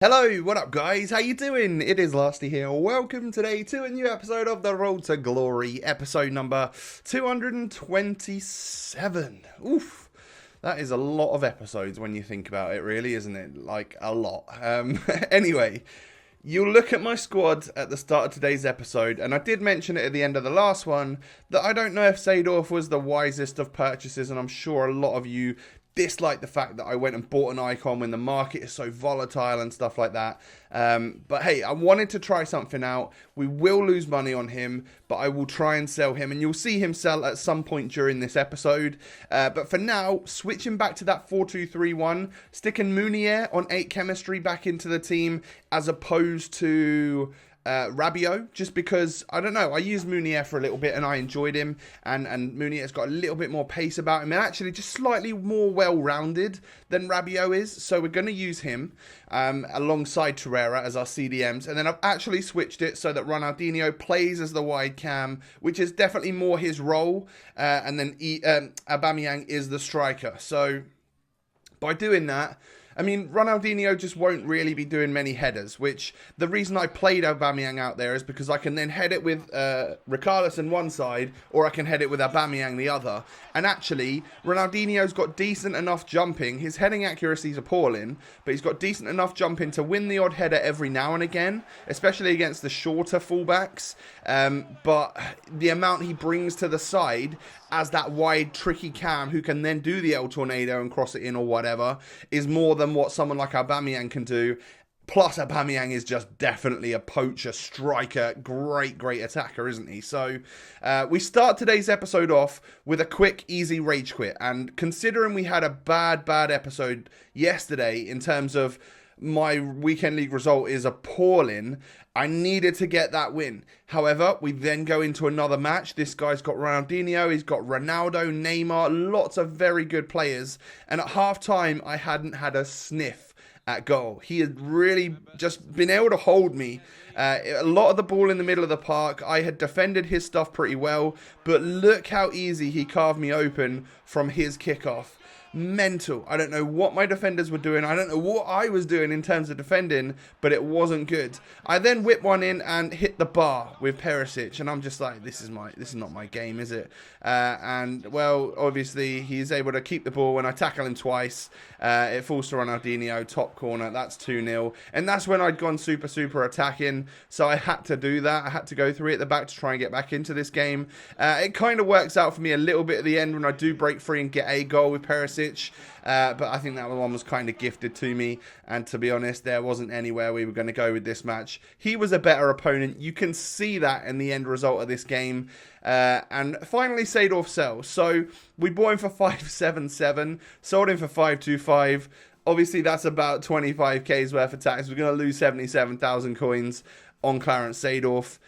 Hello, what up guys? How you doing? It is Lasty here. Welcome today to a new episode of The Road to Glory, episode number 227. Oof. That is a lot of episodes when you think about it, really, isn't it? Like, a lot. Anyway, you'll look at my squad at the start of today's episode, and I did mention it at the end of the last one, that I don't know if Seedorf was the wisest of purchases, and I'm sure a lot of you dislike the fact that I went and bought an icon when the market is so volatile and stuff like that. But hey, I wanted to try something out. We will lose money on him, but I will try and sell him, and you'll see him sell at some point during this episode. But for now, switching back to that 4-2-3-1, sticking Meunier on 8 chemistry back into the team as opposed to Rabiot, just because, I don't know, I used Meunier for a little bit and I enjoyed him, and Meunier's got a little bit more pace about him and actually just slightly more well-rounded than Rabiot is, so we're going to use him alongside Vieira as our CDMs, and then I've actually switched it so that Ronaldinho plays as the wide cam, which is definitely more his role, and then Aubameyang is the striker. So by doing that, I mean, Ronaldinho just won't really be doing many headers, which the reason I played Aubameyang out there is because I can then head it with Richarlison one side, or I can head it with Aubameyang the other. And actually, Ronaldinho's got decent enough jumping. His heading accuracy is appalling, but he's got decent enough jumping to win the odd header every now and again, especially against the shorter fullbacks. But the amount he brings to the side as that wide, tricky cam who can then do the El Tornado and cross it in or whatever is more than what someone like Aubameyang can do. Plus, Aubameyang is just definitely a poacher, striker, great attacker, isn't he? So, we start today's episode off with a quick, easy rage quit. And considering we had a bad episode yesterday in terms of my weekend league result is appalling, I needed to get that win. However, we then go into another match. This guy's got Ronaldinho, he's got Ronaldo, Neymar, lots of very good players. And at half time, I hadn't had a sniff at goal. He had really just been able to hold me. A lot of the ball in the middle of the park. I had defended his stuff pretty well, but look how easy he carved me open from his kickoff. Mental. I don't know what my defenders were doing. I don't know what I was doing in terms of defending, but it wasn't good. I then whipped one in and hit the bar with Perisic, and I'm just like, this is not my game, is it? And well, obviously he's able to keep the ball when I tackle him twice. It falls to Ronaldinho, top corner. That's 2-0, and that's when I'd gone super attacking. So I had to do that. I had to go through it at the back to try and get back into this game. It kind of works out for me a little bit at the end when I do break free and get a goal with Perisic. But I think that one was kind of gifted to me, and to be honest, there wasn't anywhere we were going to go with this match. He was a better opponent. You can see that in the end result of this game. And finally, Seedorf sells. So we bought him for 577, sold him for 525. Obviously, that's about 25k's worth of tax. We're going to lose 77,000 coins on Clarence Seedorf.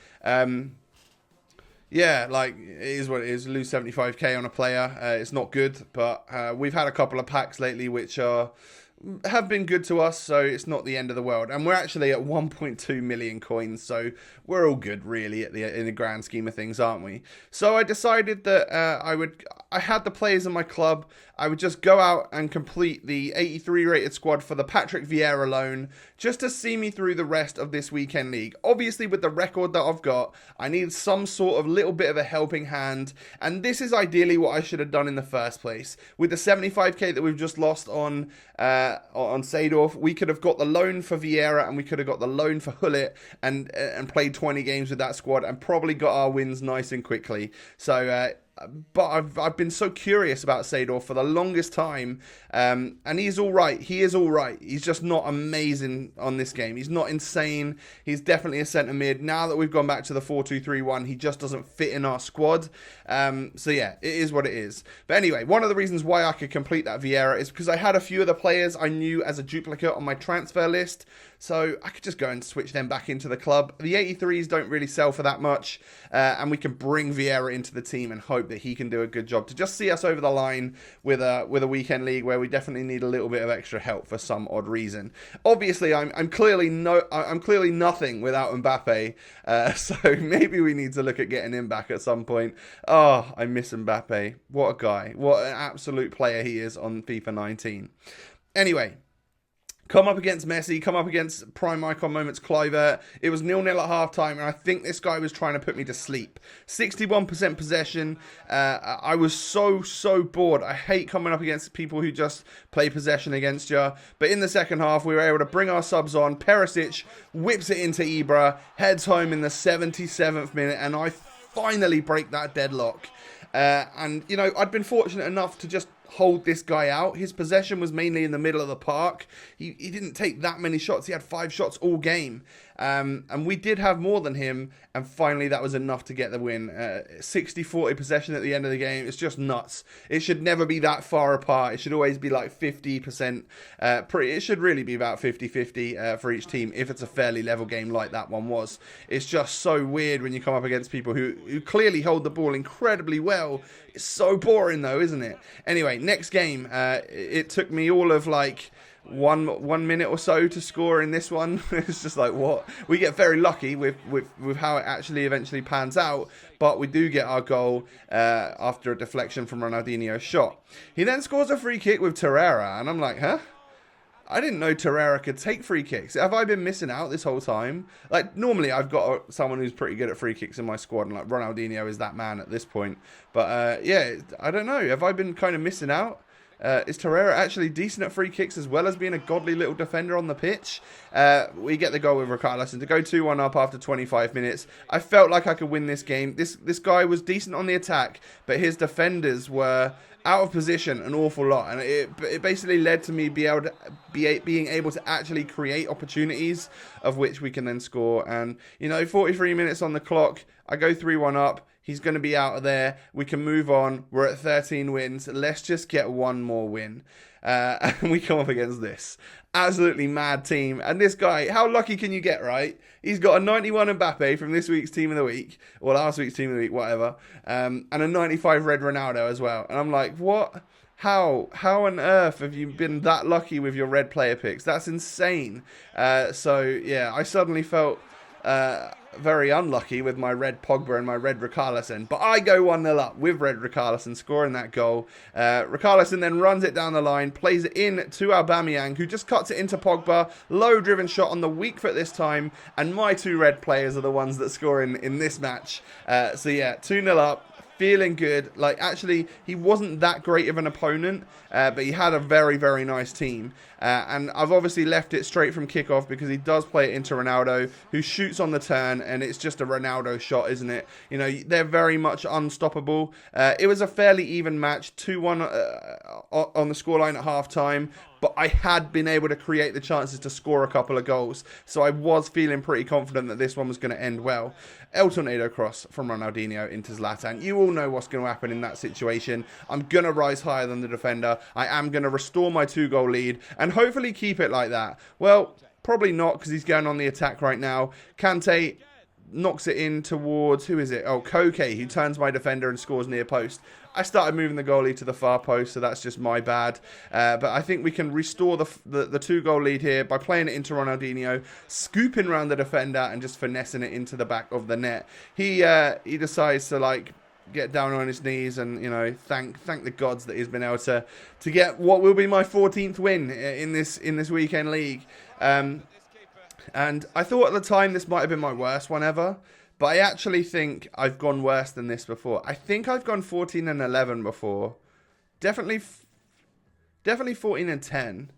Yeah, like, it is what it is. Lose 75k on a player. It's not good, but we've had a couple of packs lately which have been good to us, so it's not the end of the world. And we're actually at 1.2 million coins, so we're all good, really, in the grand scheme of things, aren't we? So I decided that I had the players in my club. I would just go out and complete the 83 rated squad for the Patrick Vieira loan, just to see me through the rest of this weekend league. Obviously, with the record that I've got, I need some sort of little bit of a helping hand, and this is ideally what I should have done in the first place. With the 75k that we've just lost on Seedorf, we could have got the loan for Vieira, and we could have got the loan for Hullet, and played 20 games with that squad, and probably got our wins nice and quickly. So, but I've been so curious about Seedorf for the longest time, and he's all right. He is all right. He's just not amazing on this game. He's not insane. He's definitely a centre mid. Now that we've gone back to the 4-2-3-1, he just doesn't fit in our squad. So yeah, it is what it is. But anyway, one of the reasons why I could complete that Vieira is because I had a few of the players I knew as a duplicate on my transfer list. So I could just go and switch them back into the club. The 83s don't really sell for that much, and we can bring Vieira into the team and hope that he can do a good job to just see us over the line with a weekend league where we definitely need a little bit of extra help for some odd reason. Obviously, I'm clearly nothing without Mbappe, so maybe we need to look at getting him back at some point. Oh, I miss Mbappe. What a guy! What an absolute player he is on FIFA 19. Anyway, Come up against Messi, come up against prime icon moments Kluivert. It was 0-0 at half-time, and I think this guy was trying to put me to sleep. 61% possession. I was so bored. I hate coming up against people who just play possession against you. But in the second half, we were able to bring our subs on. Perisic whips it into Ibra, heads home in the 77th minute, and I finally break that deadlock. And, you know, I'd been fortunate enough to just hold this guy out. His possession was mainly in the middle of the park. He didn't take that many shots. He had 5 shots all game. And we did have more than him. And finally, that was enough to get the win. 60-40 possession at the end of the game. It's just nuts. It should never be that far apart. It should always be like 50%. It should really be about 50-50 for each team if it's a fairly level game like that one was. It's just so weird when you come up against people who clearly hold the ball incredibly well. It's so boring though, isn't it? Anyway, next game. It took me all of like one minute or so to score in this one. It's just like, what? We get very lucky with how it actually eventually pans out, but we do get our goal after a deflection from Ronaldinho's shot. He then scores a free kick with Torreira, and I'm like, huh? I didn't know Torreira could take free kicks. Have I been missing out this whole time? Like, normally I've got someone who's pretty good at free kicks in my squad, and like Ronaldinho is that man at this point. But yeah, I don't know. Have I been kind of missing out? Is Torreira actually decent at free kicks as well as being a godly little defender on the pitch? We get the goal with Richarlison to go 2-1 up after 25 minutes. I felt like I could win this game. This guy was decent on the attack, but his defenders were out of position an awful lot, and it basically led to me being able to actually create opportunities of which we can then score. And, you know, 43 minutes on the clock, I go 3-1 up. He's going to be out of there. We can move on. We're at 13 wins. Let's just get one more win. And we come up against this absolutely mad team. And this guy, how lucky can you get, right? He's got a 91 Mbappe from this week's Team of the Week, or last week's Team of the Week, whatever. And a 95 Red Ronaldo as well. And I'm like, what? How on earth have you been that lucky with your red player picks? That's insane. So, yeah, I suddenly felt very unlucky with my red Pogba and my red Richarlison, but I go 1-0 up with red Richarlison scoring that goal. Richarlison then runs it down the line, plays it in to Aubameyang, who just cuts it into Pogba. Low driven shot on the weak foot this time, and my 2 red players are the ones that score in this match. So yeah, 2-0 up. Feeling good. Like, actually, he wasn't that great of an opponent, but he had a very, very nice team. And I've obviously left it straight from kickoff because he does play it into Ronaldo, who shoots on the turn, and it's just a Ronaldo shot, isn't it? You know, they're very much unstoppable. It was a fairly even match, 2-1 on the scoreline at half-time, but I had been able to create the chances to score a couple of goals, so I was feeling pretty confident that this one was going to end well. El Tornado cross from Ronaldinho into Zlatan. You all know what's going to happen in that situation. I'm going to rise higher than the defender. I am going to restore my 2-goal lead and hopefully keep it like that. Well, probably not, because he's going on the attack right now. Kante knocks it in towards, who is it? Oh, Koke, who turns my defender and scores near post. I started moving the goalie to the far post, so that's just my bad. But I think we can restore the 2-goal lead here by playing it into Ronaldinho, scooping around the defender and just finessing it into the back of the net. He decides to, like, get down on his knees and, you know, thank the gods that he's been able to get what will be my 14th win in this weekend league. And I thought at the time this might have been my worst one ever, but I actually think I've gone worse than this before. I think I've gone 14-11 before. Definitely 14-10.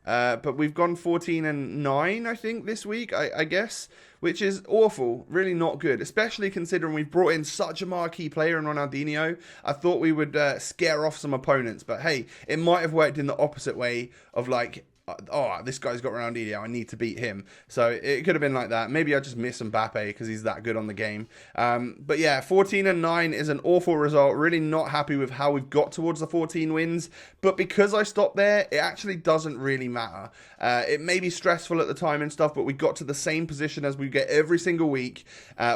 But we've gone 14-9, I think, this week, I guess, which is awful, really not good, especially considering we've brought in such a marquee player in Ronaldinho. I thought we would scare off some opponents, but hey, it might have worked in the opposite way of, like, oh, this guy's got Ronaldinho, I need to beat him. So it could have been like that. Maybe I just miss Mbappe because he's that good on the game. But yeah, 14-9 is an awful result. Really not happy with how we've got towards the 14 wins. But because I stopped there, it actually doesn't really matter. It may be stressful at the time and stuff, but we got to the same position as we get every single week,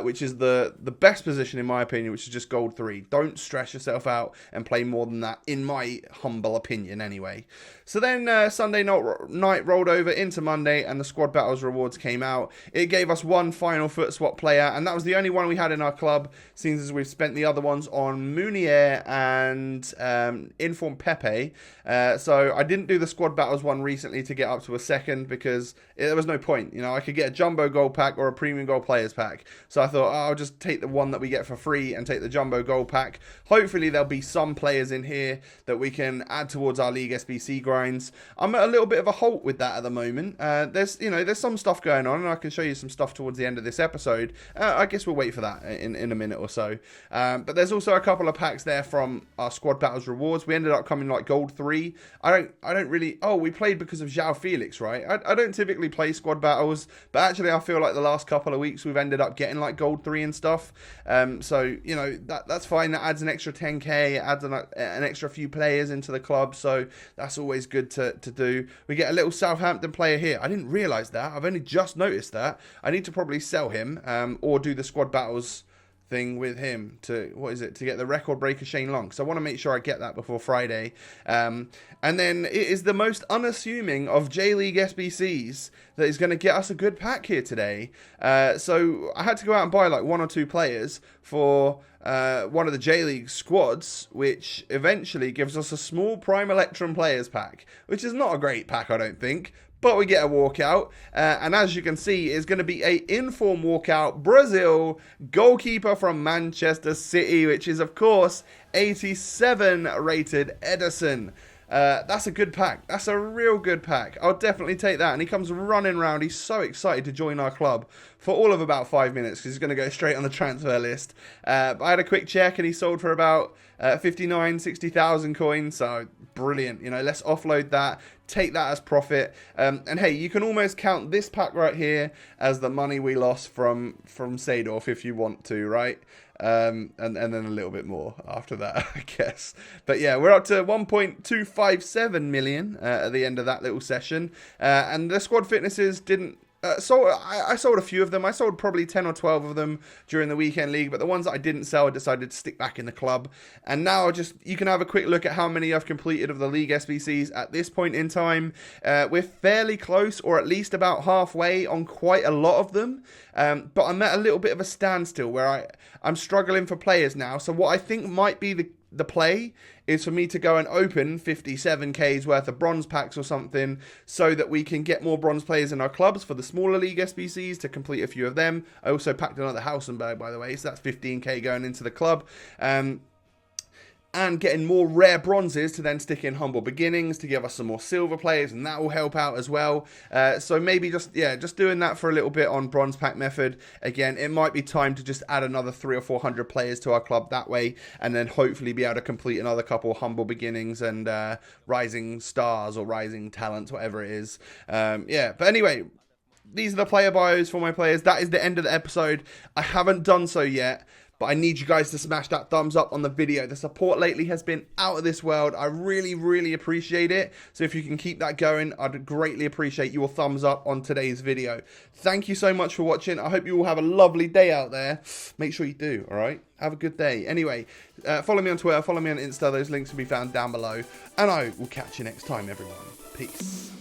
which is the best position in my opinion, which is just gold 3. Don't stress yourself out and play more than that, in my humble opinion anyway. So then Sunday night night rolled over into Monday and the squad battles rewards came out. It gave us one final foot swap player, and that was the only one we had in our club, seeing as we've spent the other ones on Munier and Inform Pepe. So I didn't do the squad battles one recently to get up to a second because there was no point. You know, I could get a jumbo gold pack or a premium gold players pack. So I thought, I'll just take the one that we get for free and take the jumbo gold pack. Hopefully there'll be some players in here that we can add towards our League SBC grinds. I'm at a little bit of a halt with that at the moment. There's some stuff going on, and I can show you some stuff towards the end of this episode. I guess we'll wait for that in a minute or so. But there's also a couple of packs there from our squad battles rewards. We ended up coming like gold 3. I don't really... Oh, we played because of João Felix, right? I don't typically play squad battles, but actually I feel like the last couple of weeks we've ended up getting like gold 3 and stuff. So, you know, that's fine. That adds an extra 10k, adds an extra few players into the club, so that's always good to do. We get a little Southampton player here. I didn't realise that. I've only just noticed that. I need to probably sell him or do the squad battles thing with him to get the record breaker Shane Long. So I want to make sure I get that before Friday. And then it is the most unassuming of J-League SBCs that is going to get us a good pack here today. So I had to go out and buy like 1 or 2 players for one of the J-League squads, which eventually gives us a small Prime Electrum players pack, which is not a great pack, I don't think. But we get a walkout, and as you can see, it's going to be a inform walkout, Brazil, goalkeeper from Manchester City, which is, of course, 87 rated Ederson. That's a good pack. That's a real good pack. I'll definitely take that. And he comes running around. He's so excited to join our club for all of about 5 minutes because he's going to go straight on the transfer list. But I had a quick check and he sold for about 60,000 coins. So brilliant. You know, let's offload that. Take that as profit. And hey, you can almost count this pack right here as the money we lost from Seedorf if you want to, right? And then a little bit more after that, I guess. But yeah, we're up to 1.257 million at the end of that little session. And the squad fitnesses didn't... I sold a few of them. I sold probably 10 or 12 of them during the weekend league, but the ones that I didn't sell, I decided to stick back in the club. And now you can have a quick look at how many I've completed of the league SBCs at this point in time. We're fairly close, or at least about halfway on quite a lot of them. But I'm at a little bit of a standstill where I'm struggling for players now. So what I think might be the play is for me to go and open 57k's worth of bronze packs or something so that we can get more bronze players in our clubs for the smaller league SBCs to complete a few of them. I also packed another Hausenberg, by the way, so that's 15k going into the club. And getting more rare bronzes to then stick in Humble Beginnings to give us some more silver players, and that will help out as well. So maybe just doing that for a little bit on bronze pack method. Again, it might be time to just add another 300 or 400 players to our club that way, and then hopefully be able to complete another couple Humble Beginnings and Rising Stars or Rising Talents, whatever it is. But anyway, these are the player bios for my players. That is the end of the episode. I haven't done so yet, but I need you guys to smash that thumbs up on the video. The support lately has been out of this world. I really, really appreciate it. So if you can keep that going, I'd greatly appreciate your thumbs up on today's video. Thank you so much for watching. I hope you all have a lovely day out there. Make sure you do, all right? Have a good day. Anyway, follow me on Twitter, follow me on Insta. Those links will be found down below. And I will catch you next time, everyone. Peace.